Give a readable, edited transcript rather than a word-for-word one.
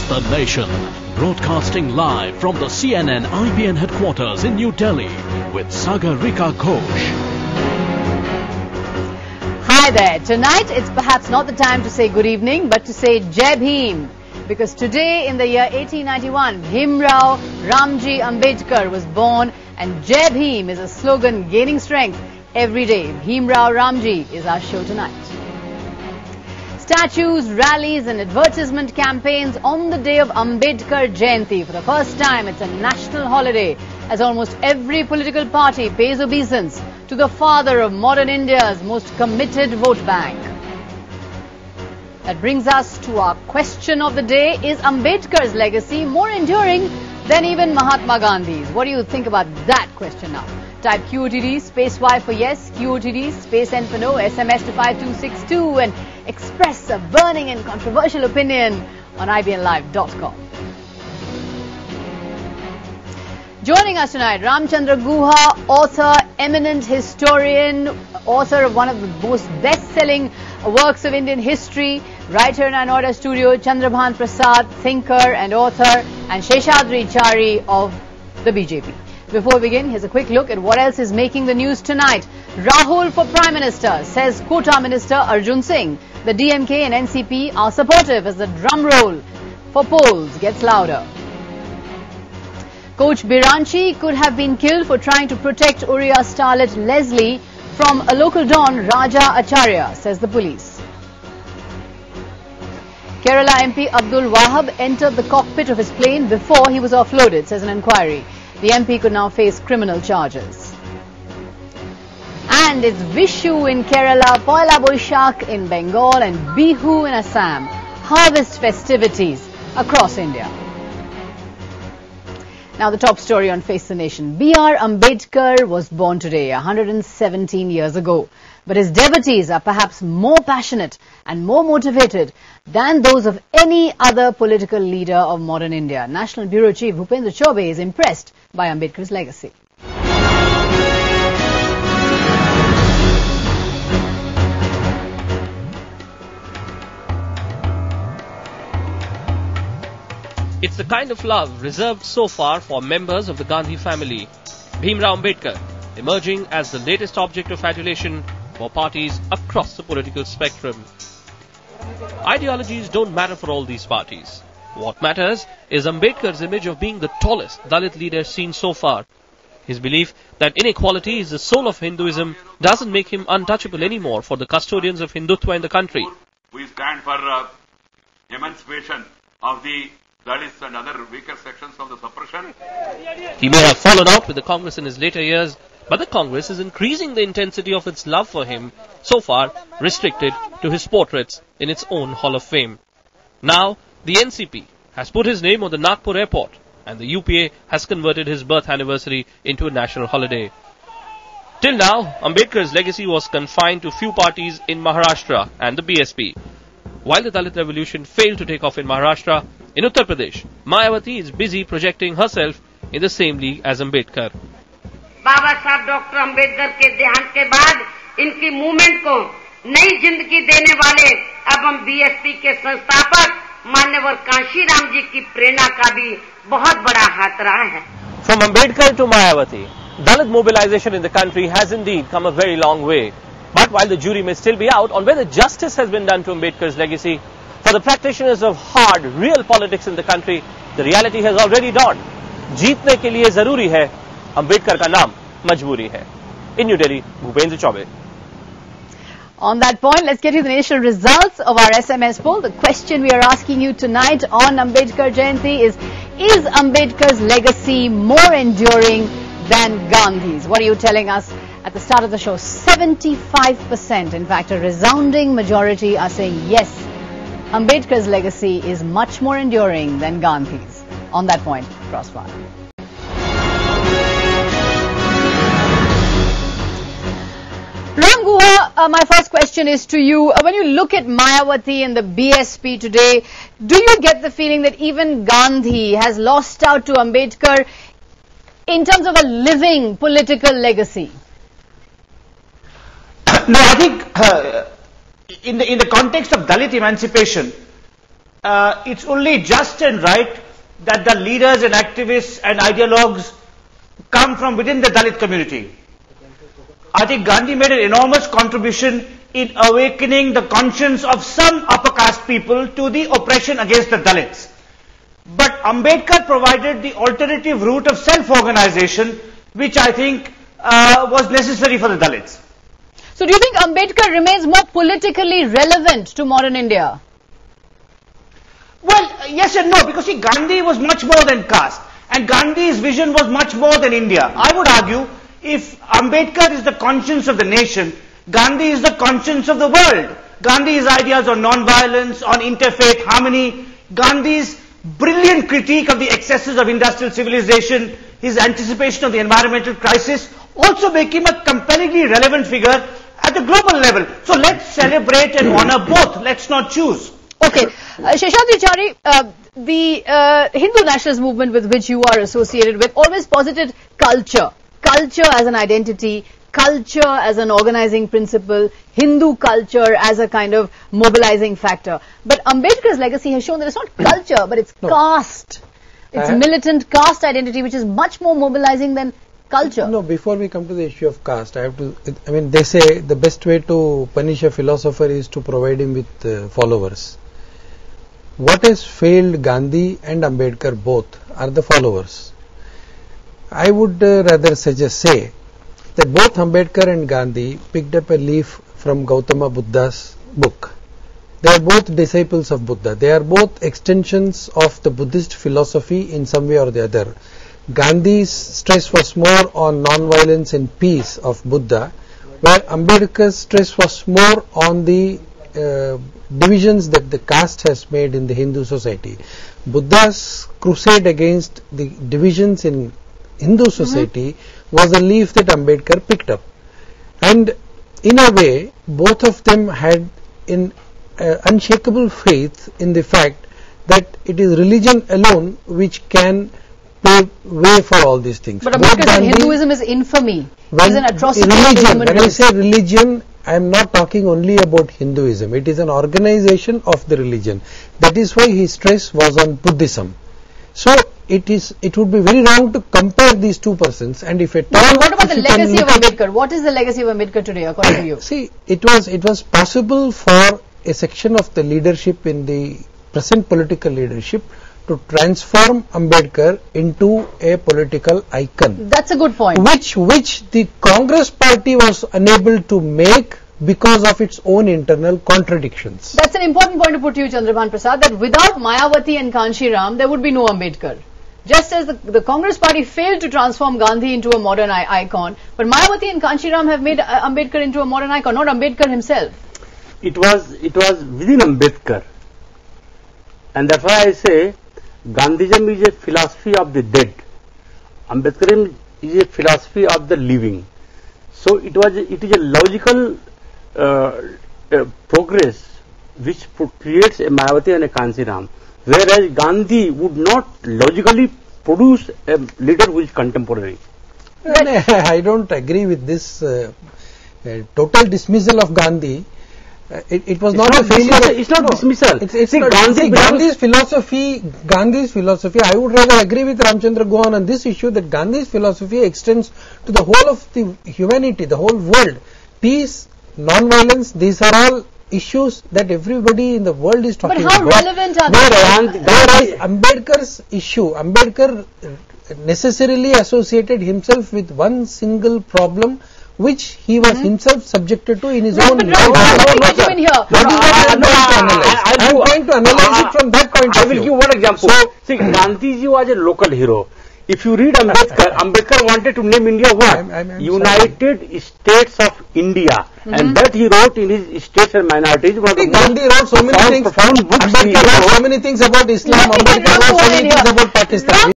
the nation. Broadcasting live from the CNN IBN headquarters in New Delhi with Sagarika Ghosh. Hi there. Tonight it's perhaps not the time to say good evening, but to say Jai Bhim. Because today in the year 1891, Bhimrao Ramji Ambedkar was born, and Jai Bhim is a slogan gaining strength every day. Bhimrao Ramji is our show tonight. Statues, rallies and advertisement campaigns on the day of Ambedkar Jayanti. For the first time, it's a national holiday, as almost every political party pays obeisance to the father of modern India's most committed vote bank. That brings us to our question of the day. Is Ambedkar's legacy more enduring than even Mahatma Gandhi's? What do you think about that question now? Type QOTD space Y for yes, QOTD space N for no, SMS to 5262 and express a burning and controversial opinion on IBNLive.com. Joining us tonight, Ramchandra Guha, author, eminent historian, author of one of the most best-selling works of Indian history, writer in our Noida studio, Chandrabhan Prasad, thinker and author, and Sheshadri Chari of the BJP. Before we begin, here's a quick look at what else is making the news tonight. Rahul for Prime Minister, says Quota Minister Arjun Singh. The DMK and NCP are supportive as the drum roll for polls gets louder. Coach Biranchi could have been killed for trying to protect Oriya starlet Leslie from a local don Raja Acharya, says the police. Kerala MP Abdul Wahab entered the cockpit of his plane before he was offloaded, says an inquiry. The MP could now face criminal charges. And it's Vishu in Kerala, Poila Boishakh in Bengal and Bihu in Assam. Harvest festivities across India. Now the top story on Face the Nation. B.R. Ambedkar was born today, 117 years ago. But his devotees are perhaps more passionate and more motivated than those of any other political leader of modern India. National Bureau Chief Bhupendra Chaubey is impressed by Ambedkar's legacy. It's the kind of love reserved so far for members of the Gandhi family. Bhimrao Ambedkar emerging as the latest object of adulation for parties across the political spectrum. Ideologies don't matter for all these parties. What matters is Ambedkar's image of being the tallest Dalit leader seen so far. His belief that inequality is the soul of Hinduism doesn't make him untouchable anymore for the custodians of Hindutva in the country. We stand for emancipation of the Dalits and other weaker sections of the suppression. He may have fallen out with the Congress in his later years, but the Congress is increasing the intensity of its love for him, so far restricted to his portraits in its own Hall of Fame. Now, the NCP has put his name on the Nagpur airport, and the UPA has converted his birth anniversary into a national holiday. Till now, Ambedkar's legacy was confined to few parties in Maharashtra and the BSP. While the Dalit revolution failed to take off in Maharashtra, in Uttar Pradesh, Mayawati is busy projecting herself in the same league as Ambedkar. बाबा साहब doctor Ambedkar के देहांत के बाद इनकी movement को नई जिंदगी देने वाले अब हम बीएसपी के संस्थापक मान्यवर कांशीराम जी की प्रेरणा का भी बहुत बड़ा हाथ रहा है. From Ambedkar to Mayawati, Dalit mobilization in the country has indeed come a very long way. But while the jury may still be out on whether justice has been done to Ambedkar's legacy, for the practitioners of hard, real politics in the country, the reality has already dawned. जीतने के लिए जरूरी है Ambedkar का नाम मजबूरी है. In New Delhi, Bhupendra Chaubey. On that point, let's get to the initial results of our SMS poll. The question we are asking you tonight on Ambedkar Jayanti is Ambedkar's legacy more enduring than Gandhi's? What are you telling us? At the start of the show, 75%, in fact, a resounding majority are saying yes, Ambedkar's legacy is much more enduring than Gandhi's. On that point, crossfire. Ram Guha, my first question is to you. When you look at Mayawati and the BSP today, do you get the feeling that even Gandhi has lost out to Ambedkar in terms of a living political legacy? No, I think in the context of Dalit emancipation, it's only just and right that the leaders and activists and ideologues come from within the Dalit community. I think Gandhi made an enormous contribution in awakening the conscience of some upper caste people to the oppression against the Dalits. But Ambedkar provided the alternative route of self-organization, which I think was necessary for the Dalits. So do you think Ambedkar remains more politically relevant to modern India? Well, yes and no, because see, Gandhi was much more than caste, and Gandhi's vision was much more than India. I would argue, if Ambedkar is the conscience of the nation, Gandhi is the conscience of the world. Gandhi's ideas on non-violence, on interfaith harmony, Gandhi's brilliant critique of the excesses of industrial civilization, his anticipation of the environmental crisis, also make him a compellingly relevant figure at the global level. So let's celebrate and honor both. Let's not choose. Okay. Sheshadri Chari, the Hindu nationalist movement with which you are associated with always posited culture. Culture as an identity, culture as an organizing principle, Hindu culture as a kind of mobilizing factor. But Ambedkar's legacy has shown that it's not culture, but it's caste. It's militant caste identity, which is much more mobilizing than culture. No, before we come to the issue of caste, they say the best way to punish a philosopher is to provide him with followers. What has failed Gandhi and Ambedkar both are the followers. I would rather say that both Ambedkar and Gandhi picked up a leaf from Gautama Buddha's book. They are both disciples of Buddha. They are both extensions of the Buddhist philosophy in some way or the other. Gandhi's stress was more on non-violence and peace of Buddha, where Ambedkar's stress was more on the divisions that the caste has made in the Hindu society. Buddha's crusade against the divisions in Hindu society was a leaf that Ambedkar picked up. And in a way, both of them had an unshakable faith in the fact that it is religion alone which can pave way for all these things. But Ambedkar said Hinduism is infamy. It is an atrocity. When I say religion, I am not talking only about Hinduism. It is an organization of the religion. That is why his stress was on Buddhism. So it would be very wrong to compare these two persons. And if at all, what about the legacy of Ambedkar? What is the legacy of Ambedkar today, according to you? See, it was possible for a section of the leadership in the present political leadership to transform Ambedkar into a political icon. That's a good point. Which the Congress party was unable to make because of its own internal contradictions. That's an important point to put to you, Chandrabhan Prasad, that without Mayawati and Kanshi Ram, there would be no Ambedkar. Just as the Congress party failed to transform Gandhi into a modern icon, but Mayawati and Kanshi Ram have made Ambedkar into a modern icon, not Ambedkar himself. It was within Ambedkar. And that's why I say Gandhism is a philosophy of the dead. Ambedkarism is a philosophy of the living. So it is a logical progress which creates a Mayawati and a Kanshi Ram, whereas Gandhi would not logically produce a leader who is contemporary. I don't agree with this total dismissal of Gandhi. It was not a failure. It's not dismissal. It's not, Gandhi's philosophy. I would rather agree with Ramchandra Guhan on this issue that Gandhi's philosophy extends to the whole of the humanity, the whole world. Peace, non-violence, these are all issues that everybody in the world is talking about. But how relevant are they? Whereas Ambedkar's issue, Ambedkar necessarily associated himself with one single problem which he was himself subjected to in his own life. I'm trying to analyze it from that point of view. I will give one example. See, Gandhiji was a local hero. If you read Ambedkar, Ambedkar wanted to name India what? United States of India. And that he wrote in his States and Minorities. Gandhi wrote so many things. Ambedkar wrote so many things about Islam. Ambedkar wrote so many things about Pakistan.